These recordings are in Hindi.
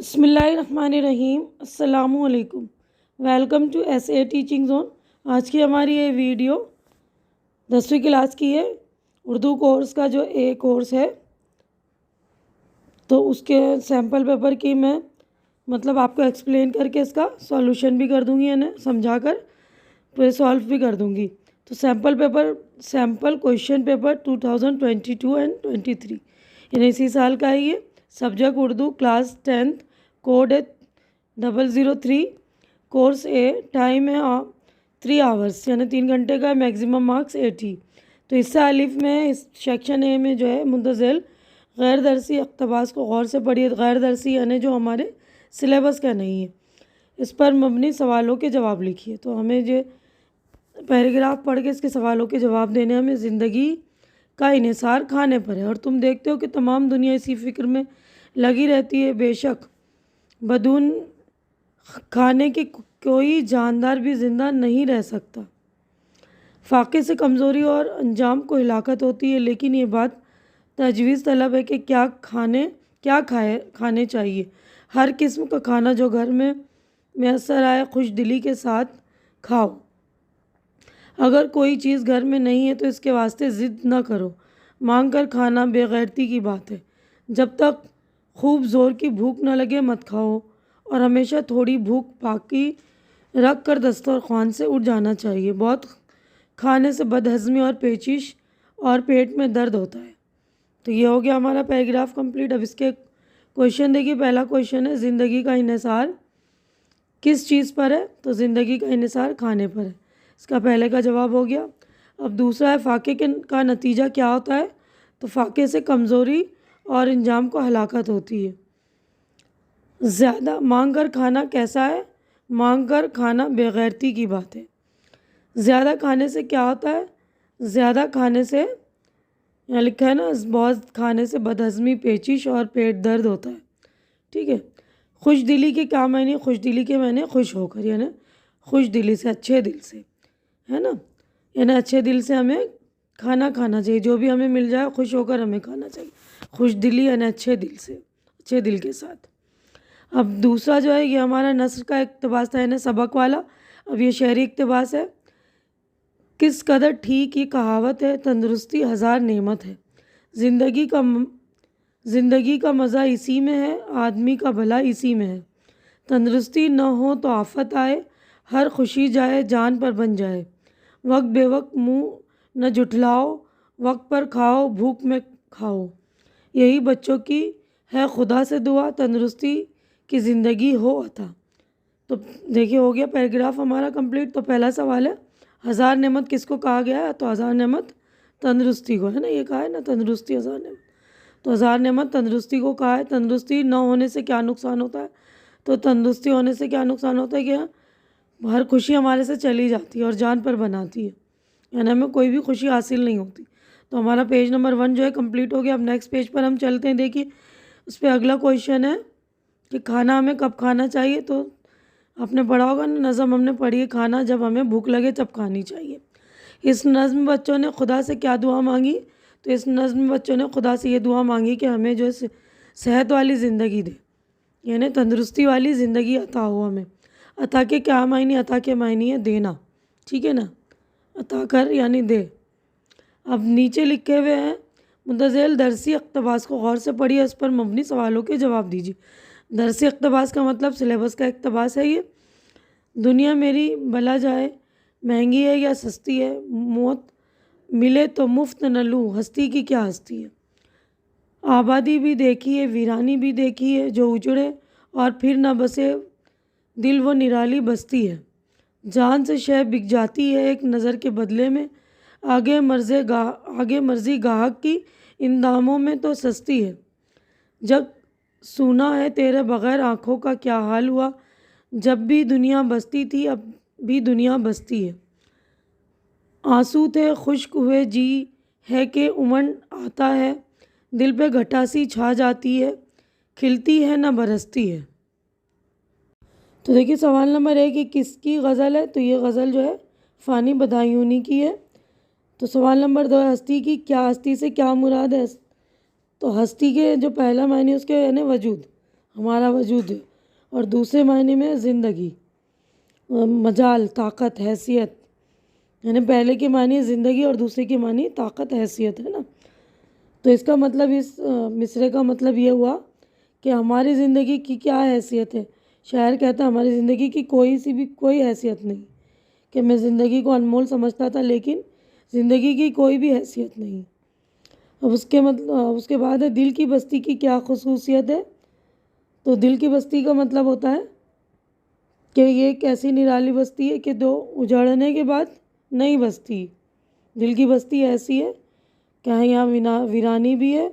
बिस्मिल्लाहिर्रहमानिर्रहीम। अस्सलामुअलैकुम। Welcome to SA teaching zone. आज की हमारी ये वीडियो 10वीं क्लास की है। उर्दू कोर्स का जो ए कोर्स है तो उसके सैम्पल पेपर की मैं आपको एक्सप्लेन करके इसका सॉल्यूशन भी कर दूंगी, यानी समझा कर फिर सॉल्व भी कर दूंगी। तो सैम्पल क्वेश्चन पेपर 2022 एंड 23 यानी इसी साल का है ये। Subject Urdu, class 10th, code है 003। कोर्स ए, टाइम है 3 आवर्स यानी 3 घंटे का। Maximum marks 80। तो हिस्सा अलिफ में इस सेक्शन ए में जो है मुंतज़िल गैर दरसी इक़्तिबास को गौर से पढ़िए। गैर दरसी यानी जो हमारे सिलेबस का नहीं है, इस पर मबनी सवालों के जवाब लिखिए। तो हमें जो पैराग्राफ पढ़ के इसके सवालों के जवाब देने, हमें ज़िंदगी का इन्हिसार खाने पर है। और तुम देखते हो कि तमाम दुनिया इसी फ़िक्र में लगी रहती है। बेशक बदून खाने के कोई जानदार भी ज़िंदा नहीं रह सकता। फाके से कमज़ोरी और अंजाम को हिलाकत होती है, लेकिन ये बात तजवीज़ तलब है कि क्या खाने चाहिए। हर किस्म का खाना जो घर में मैसर आए खुश दिली के साथ खाओ। अगर कोई चीज़ घर में नहीं है तो इसके वास्ते ज़िद न करो। मांग कर खाना बेगैरती की बात है। जब तक खूब ज़ोर की भूख न लगे मत खाओ, और हमेशा थोड़ी भूख बाकी रख कर दस्तरख्वान से उठ जाना चाहिए। बहुत खाने से बदहज़मी और पेचिश और पेट में दर्द होता है। तो ये हो गया हमारा पैराग्राफ कंप्लीट। अब इसके क्वेश्चन देखिए। पहला क्वेश्चन है, ज़िंदगी का इन्हिसार किस चीज़ पर है? तो ज़िंदगी का इन्हिसार खाने पर है। इसका पहले का जवाब हो गया। अब दूसरा है, फाके का नतीजा क्या होता है? तो फाके से कमज़ोरी और इंजाम को हलाकत होती है। ज़्यादा मांग कर खाना कैसा है? मांग कर खाना बेगैरती की बात है। ज़्यादा खाने से क्या होता है? ज़्यादा खाने से, यहाँ लिखा है ना, बहुत खाने से बदहज़मी, पेचिश और पेट दर्द होता है। ठीक है। खुश दिली के क्या मायने? खुश दिली के मायने खुश होकर, यानी खुश दिली से, अच्छे दिल से, है ना। यानी अच्छे दिल से हमें खाना खाना चाहिए। जो भी हमें मिल जाए खुश होकर हमें खाना चाहिए। खुश दिली यानी अच्छे दिल से, अच्छे दिल के साथ। अब दूसरा जो है, ये हमारा नस्र का इक़्तिबास था, यानी सबक वाला। अब ये शहरी इक़्तिबास है। किस कदर ठीक ये कहावत है, तंदुरुस्ती हज़ार नेमत है। ज़िंदगी का मज़ा इसी में है, आदमी का भला इसी में है। तंदुरुस्ती न हो तो आफत आए, हर खुशी जाए जान पर बन जाए। वक्त बेवक्त मुँह न जुठलाओ, वक्त पर खाओ भूख में खाओ। यही बच्चों की है खुदा से दुआ, तंदुरुस्ती की ज़िंदगी हो अता। तो देखिए हो गया पैराग्राफ हमारा कंप्लीट। तो पहला सवाल है, हज़ार नेमत किसको कहा गया है? तो हज़ार नेमत तंदुरुस्ती को, है ना। ये कहा है ना, तंदुरुस्ती हज़ार नेमत। तो हज़ार नेमत तंदुरुस्ती को कहा है। तंदुरुस्ती न होने से क्या नुकसान होता है? तो तंदुरुस्ती होने से क्या नुकसान होता है कि हर खुशी हमारे से चली जाती है और जान पर बनाती है, यानी हमें कोई भी खुशी हासिल नहीं होती। तो हमारा पेज नंबर 1 जो है कंप्लीट हो गया। अब नेक्स्ट पेज पर हम चलते हैं। देखिए उस पर अगला क्वेश्चन है कि खाना हमें कब खाना चाहिए। तो आपने पढ़ा होगा ना, नज़म हमने पढ़ी है, खाना जब हमें भूख लगे तब खानी चाहिए। इस नज़म में बच्चों ने खुदा से क्या दुआ मांगी? तो इस नज़म में बच्चों ने खुदा से ये दुआ मांगी कि हमें जो है सेहत वाली ज़िंदगी दे, यानी तंदुरुस्ती वाली ज़िंदगी अता हो हमें। अता के क्या मायने? अता के मायने है देना, ठीक है ना। अता कर यानी दे। अब नीचे लिखे हुए हैं, मुंतज़िल दरसी इक़्तिबास को गौर से पढ़िए, इस पर मबनी सवालों के जवाब दीजिए। दरसी इक़्तिबास का मतलब सिलेबस का इक़्तिबास है ये। दुनिया मेरी भला जाए, महंगी है या सस्ती है? मौत मिले तो मुफ्त न लूँ, हस्ती की क्या हस्ती है? आबादी भी देखी है, वीरानी भी देखी है, जो उजड़े और फिर न बसे दिल वो निराली बस्ती है। जान से शय बिक जाती है एक नज़र के बदले में, आगे मर्जी गाहक की इन दामों में तो सस्ती है। जब सुना है तेरे बग़ैर आँखों का क्या हाल हुआ, जब भी दुनिया बसती थी अब भी दुनिया बसती है। आंसू थे खुश्क हुए जी है कि उमंड आता है, दिल पे घटासी छा जाती है, खिलती है न बरसती है। तो देखिए सवाल नंबर 1 कि किसकी गज़ल है? तो ये गज़ल जो है फ़ानी बदायूनी की है। तो सवाल नंबर 2 है, हस्ती की क्या, हस्ती से क्या मुराद है? तो हस्ती के जो पहला मायने उसके यानी वजूद, हमारा वजूद, और दूसरे मायने में ज़िंदगी, मजाल, ताकत, हैसियत। यानी पहले के मानी ज़िंदगी और दूसरे की मानी ताकत, हैसियत, है ना। तो इसका मतलब इस मिसरे का मतलब ये हुआ कि हमारी ज़िंदगी की क्या हैसियत है। शायर कहता है हमारी ज़िंदगी की कोई हैसियत नहीं, कि मैं ज़िंदगी को अनमोल समझता था लेकिन ज़िंदगी की कोई भी हैसियत नहीं। अब उसके बाद है दिल की बस्ती की क्या खसूसियत है। तो दिल की बस्ती का मतलब होता है कि ये एक ऐसी निराली बस्ती है कि जो उजड़ने के बाद नहीं बसती। दिल की बस्ती ऐसी है क्या है, यहाँ वीरानी भी है।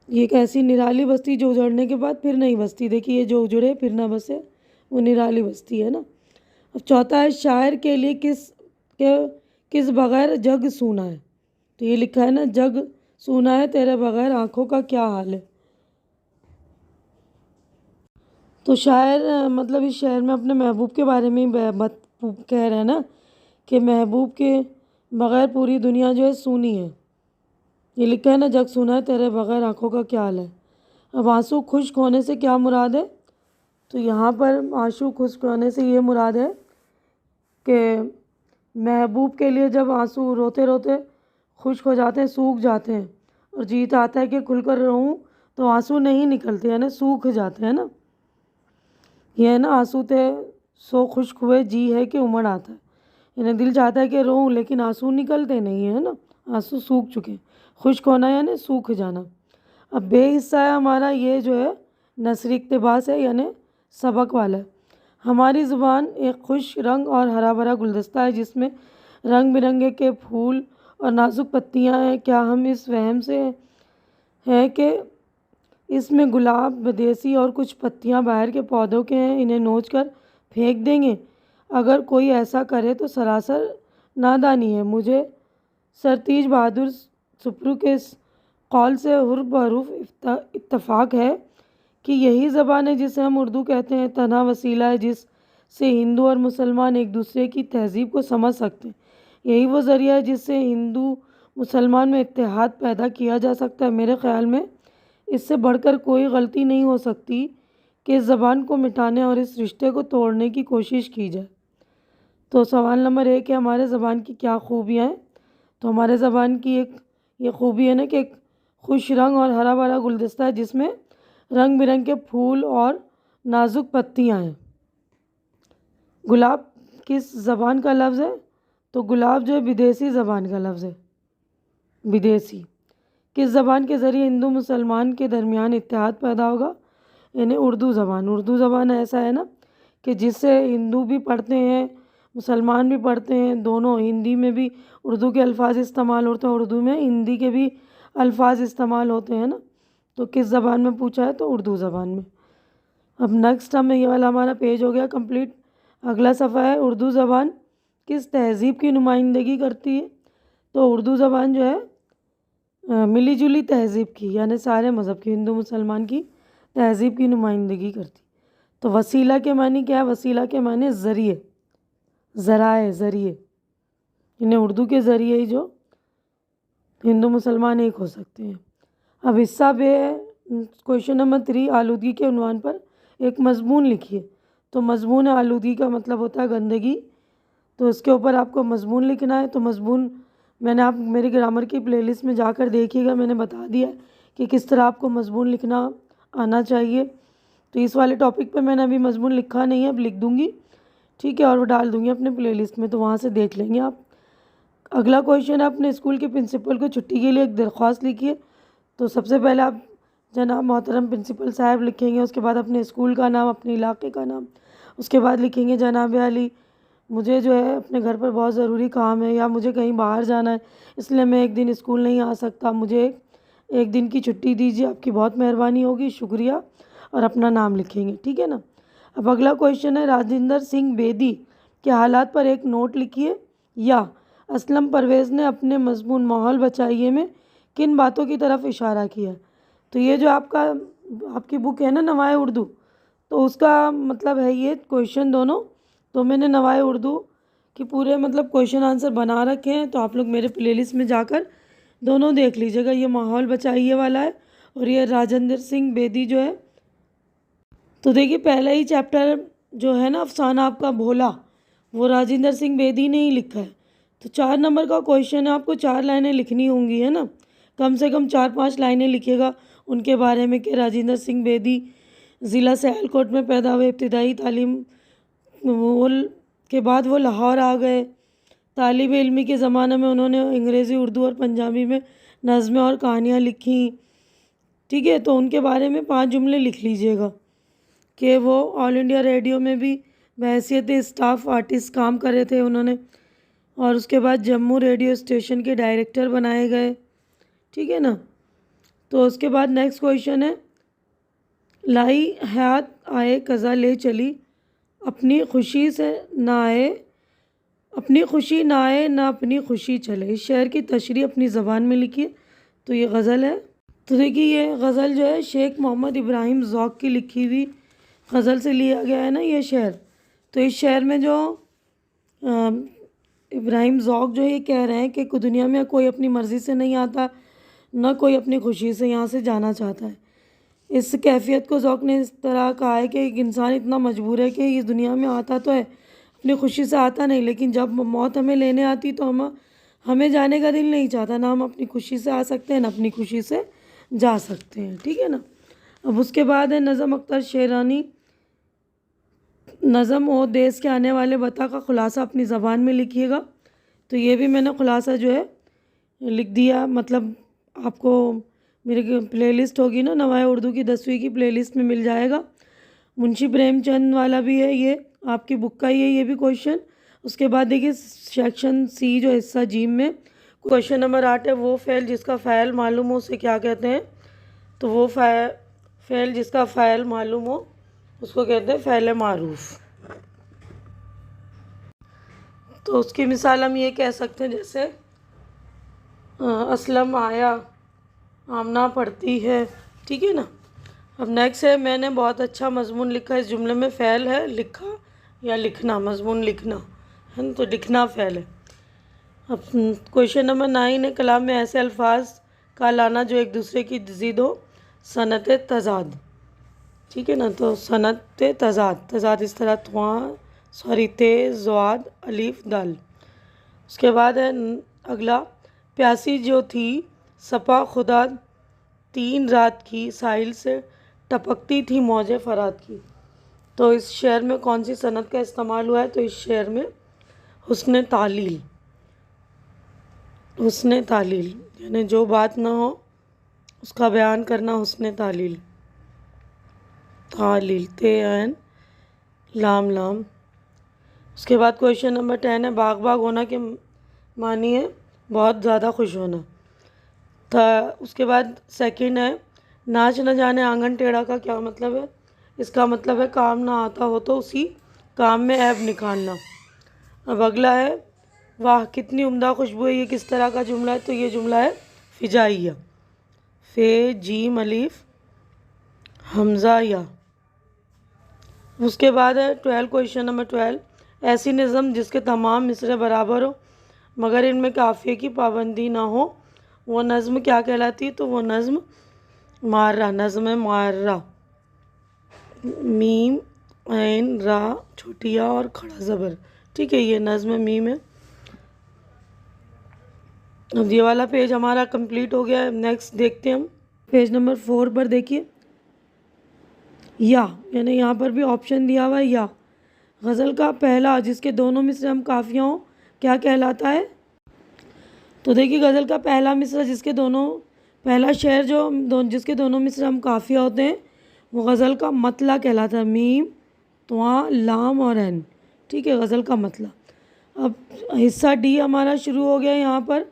ये एक ऐसी निराली बस्ती जो उजड़ने के बाद फिर नहीं बसती। देखिए ये जो उजड़े फिर ना बसे वो निराली बस्ती है ना। अब चौथा है शायर के लिए किस बगैर जग सूना है। तो ये लिखा है ना, जग सूना है तेरे बगैर आंखों का क्या हाल है। तो शायर मतलब इस शायर में अपने महबूब के बारे में कह रहे हैं ना कि महबूब के बगैर पूरी दुनिया जो है सूनी है। ये लिखा है ना, जग सूना है तेरे बगैर आंखों का क्या हाल है। अब आंसू खुश्क होने से क्या मुराद है। तो यहाँ पर आंसू खुश्क होने से ये मुराद है कि महबूब के लिए जब आंसू रोते रोते खुश्क हो जाते हैं, सूख जाते हैं, और जी आता है कि खुलकर रोऊं, तो आंसू नहीं निकलते, यानी सूख जाते हैं ना। ये है ना, आंसू थे सो खुश्क हुए जी है कि उमड़ आता है। यानी दिल चाहता है कि रोऊं लेकिन आंसू निकलते नहीं है ना, आंसू सूख चुके हैं। खुश्क होना यानी सूख जाना। अब बेहिस्सा है हमारा, ये जो है नसरी इक़्तिबास है यानी सबक वाला है। हमारी ज़ुबान एक खुश रंग और हरा भरा गुलदस्ता है जिसमें रंग बिरंगे के फूल और नाजुक पत्तियां हैं। क्या हम इस वहम से हैं कि इसमें गुलाब, विदेशी और कुछ पत्तियां बाहर के पौधों के हैं, इन्हें नोच कर फेंक देंगे। अगर कोई ऐसा करे तो सरासर नादानी है। मुझे सरतीज बहादुर सुप्रू के इस कौल से हुर्फ बहरूफ इत्तफाक है कि यही ज़बान है जिसे हम उर्दू कहते हैं, तन्हा वसीला है जिससे हिंदू और मुसलमान एक दूसरे की तहज़ीब को समझ सकते हैं। यही वो ज़रिया है जिससे हिंदू मुसलमान में इत्तेहाद पैदा किया जा सकता है। मेरे ख़्याल में इससे बढ़कर कोई गलती नहीं हो सकती कि इस ज़बान को मिटाने और इस रिश्ते को तोड़ने की कोशिश की जाए। तो सवाल नंबर 1 है हमारे ज़बान की क्या खूबियाँ हैं। तो हमारे ज़बान की एक ये खूबी है ना कि एक खुश रंग और हरा भरा गुलदस्ता है जिसमें रंग बिरंग के फूल और नाजुक पत्तियां हैं। गुलाब किस ज़बान का लफ्ज़ है। तो गुलाब जो है विदेशी ज़बान का लफ्ज़ है। विदेशी किस ज़बान के ज़रिए हिंदू मुसलमान के दरमियान इत्तेहाद पैदा होगा, यानी उर्दू ज़बान। उर्दू ज़बान ऐसा है ना कि जिससे हिंदू भी पढ़ते हैं, मुसलमान भी पढ़ते हैं, दोनों। हिंदी में भी उर्दू के अल्फाज इस्तेमाल होते हैं, उर्दू में हिंदी के भी अल्फाज इस्तेमाल होते हैं ना। तो किस ज़बान में पूछा है, तो उर्दू ज़बान में। अब नेक्स्ट हमें ये वाला हमारा पेज हो गया कंप्लीट। अगला सफ़ा है उर्दू ज़बान किस तहज़ीब की नुमाइंदगी करती है। तो उर्दू ज़बान जो है मिली जुली तहज़ीब की, यानी सारे मज़हब की, हिंदू मुसलमान की तहज़ीब की नुमाइंदगी करती। तो वसीला के मानी क्या है। वसीला के मानी ज़रिए, ज़राए, ज़रिए। इन्हें उर्दू के ज़रिए ही जो हिंदू मुसलमान एक हो सकते हैं। अब हिस्सा बे क्वेश्चन नंबर 3 आलूदगी के उन्वान पर एक मज़मून लिखिए। तो मज़मून आलूदगी का मतलब होता है गंदगी। तो इसके ऊपर आपको मज़मून लिखना है। तो मज़मून मैंने आप मेरी ग्रामर की प्लेलिस्ट में जाकर देखिएगा, मैंने बता दिया कि किस तरह आपको मज़मून लिखना आना चाहिए। तो इस वाले टॉपिक पे मैंने अभी मज़मून लिखा नहीं है, अब लिख दूँगी, ठीक है, और वो डाल दूँगी अपने प्लेलिस्ट में, तो वहाँ से देख लेंगे आप। अगला क्वेश्चन है अपने स्कूल के प्रिंसिपल को छुट्टी के लिए एक दरख्वास्त लिखिए। तो सबसे पहले आप जनाब मोहतरम प्रिंसिपल साहब लिखेंगे, उसके बाद अपने स्कूल का नाम, अपने इलाके का नाम, उसके बाद लिखेंगे जनाब अली मुझे जो है अपने घर पर बहुत ज़रूरी काम है या मुझे कहीं बाहर जाना है इसलिए मैं एक दिन स्कूल नहीं आ सकता, मुझे एक दिन की छुट्टी दीजिए, आपकी बहुत मेहरबानी होगी, शुक्रिया, और अपना नाम लिखेंगे, ठीक है ना। अब अगला क्वेश्चन है राजेंद्र सिंह बेदी के हालात पर एक नोट लिखिए, या असलम परवेज़ ने अपने मज़मून माहौल बचाइए में किन बातों की तरफ इशारा किया। तो ये जो आपकी बुक है ना नवाए उर्दू, तो उसका मतलब है ये क्वेश्चन दोनों। तो मैंने नवाए उर्दू की पूरे मतलब क्वेश्चन आंसर बना रखे हैं, तो आप लोग मेरे प्लेलिस्ट में जाकर दोनों देख लीजिएगा। ये माहौल बचाइए वाला है और ये राजेंद्र सिंह बेदी जो है तो देखिए पहला ही चैप्टर जो है ना अफसाना आपका भोला, वो राजेंद्र सिंह बेदी ने ही लिखा है। तो 4 नंबर का क्वेश्चन है, आपको 4 लाइनें लिखनी होंगी, है ना। कम से कम 4-5 लाइनें लिखिएगा उनके बारे में कि राजेंद्र सिंह बेदी ज़िला सियालकोट में पैदा हुए, इब्तदाई तालीम वो के बाद वो लाहौर आ गए। तालिब इल्मी के ज़माने में उन्होंने अंग्रेज़ी, उर्दू और पंजाबी में नज़में और कहानियाँ लिखी। ठीक है, तो उनके बारे में 5 जुमले लिख लीजिएगा कि वो ऑल इंडिया रेडियो में भी बहैसियत स्टाफ आर्टिस्ट काम कर रहे थे उन्होंने, और उसके बाद जम्मू रेडियो स्टेशन के डायरेक्टर बनाए गए। ठीक है ना। तो उसके बाद नेक्स्ट क्वेश्चन है, लाई हयात आए कज़ा ले चली, अपनी खुशी से ना आए, अपनी खुशी ना आए ना अपनी खुशी चले। इस शेर की तशरीह अपनी ज़बान में लिखिए। तो ये गज़ल है। तो देखिए ये गज़ल जो है शेख मोहम्मद इब्राहिम ज़ौक़ की लिखी हुई गज़ल से लिया गया है ना ये शेर। तो इस शेर में जो इब्राहिम ज़ौक़ जो ये कह रहे हैं कि दुनिया में कोई अपनी मर्ज़ी से नहीं आता, ना कोई अपनी खुशी से यहाँ से जाना चाहता है। इस कैफियत को ज़ौक़ ने इस तरह कहा है कि एक इंसान इतना मजबूर है कि इस दुनिया में आता तो है, अपनी खुशी से आता नहीं, लेकिन जब मौत हमें लेने आती तो हमें जाने का दिल नहीं चाहता। ना हम अपनी खुशी से आ सकते हैं, ना अपनी खुशी से जा सकते हैं। ठीक है ना। अब उसके बाद है नज़म अख्तर शेरानी, नज़म ओ देश के आने वाले वता का खुलासा अपनी ज़बान में लिखिएगा। तो ये भी मैंने खुलासा जो है लिख दिया, मतलब आपको मेरी प्लेलिस्ट होगी ना नवाए उर्दू की 10वीं की प्लेलिस्ट में मिल जाएगा। मुंशी प्रेमचंद वाला भी है, ये आपकी बुक का ही है ये भी क्वेश्चन। उसके बाद देखिए सेक्शन सी जो हिस्सा जीम में क्वेश्चन नंबर 8 है, वो फ़ेल जिसका फ़ाइल मालूम हो उसे क्या कहते हैं। तो वो फ़ेल जिसका फ़ाइल मालूम हो उसको कहते हैं फ़ेल मारूफ। तो उसकी मिसाल हम ये कह सकते हैं जैसे असलम आया, आमना पढ़ती है। ठीक है ना। अब नेक्स्ट है, मैंने बहुत अच्छा मजमून लिखा। इस जुमले में फ़ेल है लिखा या लिखना, मजमून लिखना है ना, तो लिखना फ़ेल है। अब क्वेश्चन नंबर 9 है, कलाम में ऐसे अल्फाज का लाना जो एक दूसरे की ज़िद हो, सनत तज़ाद। ठीक है ना। तो सनत तज़ाद, तज़ाद इस तरह ते ज़वाद अलीफ दाल। उसके बाद है अगला, प्यासी जो थी सपा खुदा 3 रात की, साहिल से टपकती थी मौजे फरात की। तो इस शेर में कौन सी सनत का इस्तेमाल हुआ है। तो इस शेर में हुस्न तालील, हुस्न तालील यानी जो बात ना हो उसका बयान करना, हुस्न तालील, तालील ते ऐन लाम लाम। उसके बाद क्वेश्चन नंबर 10 है, बाग बाग होना के मानी है बहुत ज़्यादा खुश होना था। उसके बाद सेकंड है, नाच न जाने आंगन टेढ़ा का क्या मतलब है। इसका मतलब है काम ना आता हो तो उसी काम में ऐब निकालना। अब अगला है, वाह कितनी उम्दा खुशबू है, ये किस तरह का जुमला है। तो ये जुमला है फ़िजाइया, फ़े जीम अलीफ हमज़ा या। उसके बाद है 12, क्वेश्चन नंबर 12, ऐसी नज़म जिसके तमाम मिसरे बराबर हो मगर इनमें काफ़िए की पाबंदी ना हो, वो नज़म क्या कहलाती है। तो वो नज़म मार्रा, नज़म मार्रा, मीम ऐन रा छोटिया और खड़ा ज़बर। ठीक है, ये नज़म मीम है। अब ये वाला पेज हमारा कंप्लीट हो गया है। नेक्स्ट देखते हैं हम पेज नंबर 4 पर। देखिए या, यानी यहाँ पर भी ऑप्शन दिया हुआ है या। गज़ल का पहला जिसके दोनों मिसरे हम काफ़िया हों क्या कहलाता है। तो देखिए गज़ल का पहला मिसरा जिसके दोनों, पहला शेर जिसके दोनों मिसरे हम काफ़िया होते हैं वो गज़ल का मतला कहलाता है, मीम त्वा लाम और एन। ठीक है, गज़ल का मतला। अब हिस्सा डी हमारा शुरू हो गया यहाँ पर।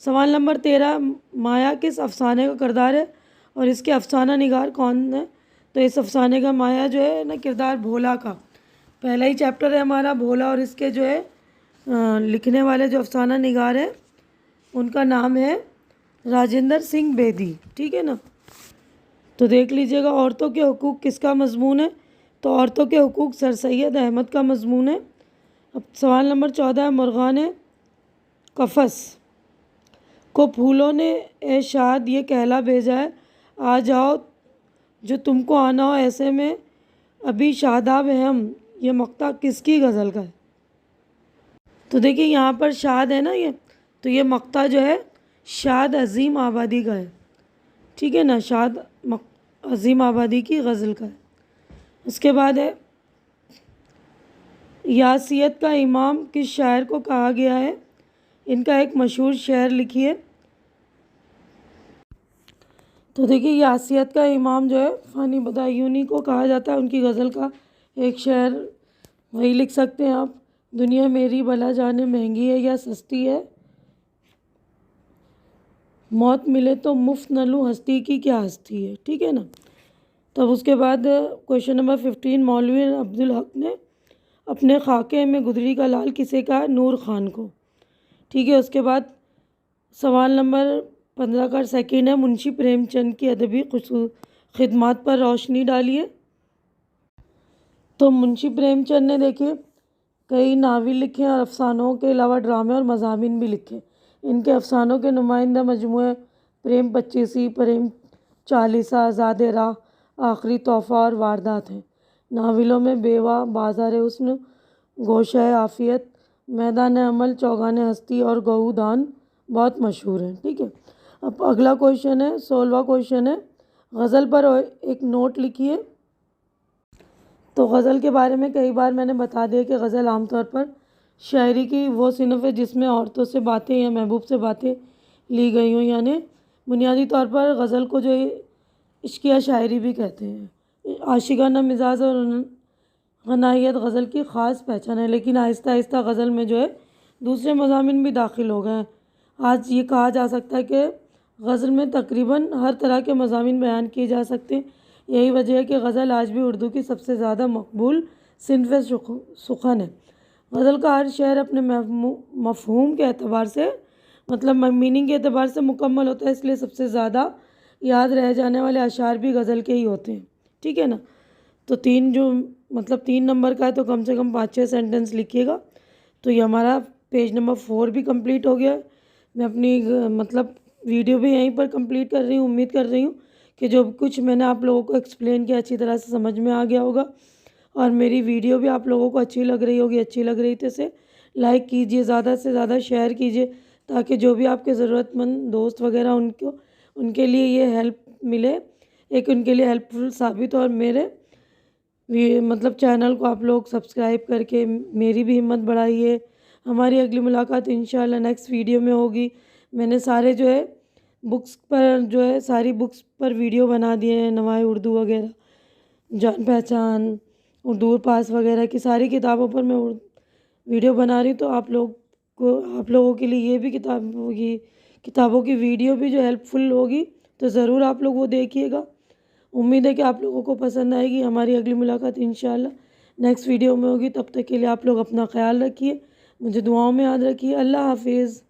सवाल नंबर 13, माया किस अफसाने का किरदार है और इसके अफसाना निगार कौन है। तो इस अफसाने का माया जो है ना किरदार भोला का, पहला ही चैप्टर है हमारा भोला, और इसके जो है लिखने वाले जो अफसाना निगार है उनका नाम है राजेंद्र सिंह बेदी। ठीक है ना। तो देख लीजिएगा, औरतों के हुकूक किसका मजमून है। तो औरतों के हुकूक सर सैयद अहमद का मजमून है। अब सवाल नंबर 14, मुर्गान कफस को फूलों ने ए शाद ये कहला भेजा है, आ जाओ जो तुमको आना हो, ऐसे में अभी शादाब है हम, ये मक्ता किसकी गज़ल का है? तो देखिए यहाँ पर शाद है ना ये, तो ये मक्ता जो है शाद अज़ीम आबादी का है, ठीक है ना, शाद अज़ीम आबादी की गज़ल का है। उसके बाद है यासियत का इमाम किस शायर को कहा गया है? इनका एक मशहूर शेर लिखिए। तो देखिए यासियत का इमाम जो है फ़ानी बदायूनी को कहा जाता है। उनकी गज़ल का एक शेर वही लिख सकते हैं आप, दुनिया मेरी भला जाने महंगी है या सस्ती है, मौत मिले तो मुफ्त न लूँ, हस्ती की क्या हस्ती है, ठीक है ना। तब उसके बाद क्वेश्चन नंबर 15, मौलवी अब्दुल हक ने अपने खाके में गुदरी का लाल किसे कहा? नूर ख़ान को, ठीक है। उसके बाद सवाल नंबर 15 का सेकेंड है, मुंशी प्रेमचंद की अदबी खिदमात पर रोशनी डालिए। तो मुंशी प्रेमचंद ने देखिए कई नावल लिखे और अफसानों के अलावा ड्रामे और मज़ामीन भी लिखे। इनके अफसानों के नुमाइंदा मजमूए प्रेम पच्चीसी, प्रेम चालीसा, आज़ाद राह, आखिरी तोहफ़ा और वारदात हैं। नावलों में बेवा, बाज़ार हुस्न, गोशा आफ़ियत, मैदान अमल, चौगान हस्ती और गऊदान बहुत मशहूर हैं, ठीक है। अब अगला क्वेश्चन है, 16वां क्वेश्चन है, गज़ल पर एक नोट लिखिए। तो गज़ल के बारे में कई बार मैंने बता दिया कि गज़ल आमतौर पर शायरी की वो सिनफ़ है जिसमें औरतों से बातें या महबूब से बातें ली गई हों, यानी बुनियादी तौर पर गज़ल को जो इश्किया शायरी भी कहते हैं। आशिकाना मिजाज और गनाहियत गज़ल की ख़ास पहचान है, लेकिन आहिस्ता आहिस्ता गज़ल में जो है दूसरे मज़ामीन भी दाखिल हो गए हैं। आज ये कहा जा सकता है कि गज़ल में तकरीबन हर तरह के मज़ामीन बयान किए जा सकते हैं। यही वजह है कि गज़ल आज भी उर्दू की सबसे ज़्यादा मकबूल सिनफ़ सुख़न है। गज़ल का हर शेर अपने मफ़हूम के एतबार से, मतलब मीनिंग के एतबार से मुकम्मल होता है, इसलिए सबसे ज़्यादा याद रह जाने वाले अशार भी गज़ल के ही होते हैं, ठीक है ना। तो 3 नंबर का है, तो कम से कम 5-6 सेंटेंस लिखिएगा। तो ये हमारा पेज नंबर 4 भी कंप्लीट हो गया है। मैं अपनी वीडियो भी यहीं पर कंप्लीट कर रही हूँ। उम्मीद कर रही हूँ कि जो कुछ मैंने आप लोगों को एक्सप्लेन किया अच्छी तरह से समझ में आ गया होगा, और मेरी वीडियो भी आप लोगों को अच्छी लग रही होगी। अच्छी लग रही तो इसे लाइक कीजिए, ज़्यादा से ज़्यादा शेयर कीजिए, ताकि जो भी आपके ज़रूरतमंद दोस्त वगैरह उनके लिए ये हेल्प मिले, एक उनके लिए हेल्पफुल साबित। और मेरे चैनल को आप लोग सब्सक्राइब करके मेरी भी हिम्मत बढ़ाइए। हमारी अगली मुलाकात इंशाल्लाह नेक्स्ट वीडियो में होगी। मैंने सारे जो है सारी बुक्स पर वीडियो बना दिए हैं, नवाए उर्दू वगैरह, जान पहचान, उर्दू पास वगैरह की सारी किताबों पर मैं वीडियो बना रही हूँ। तो आप लोगों के लिए ये भी किताबों की वीडियो भी जो हेल्पफुल होगी, तो ज़रूर आप लोग वो देखिएगा। उम्मीद है कि आप लोगों को पसंद आएगी। हमारी अगली मुलाकात इंशाल्लाह नेक्स्ट वीडियो में होगी। तब तक के लिए आप लोग अपना ख्याल रखिए, मुझे दुआओं में याद रखिए। अल्लाह हाफिज़।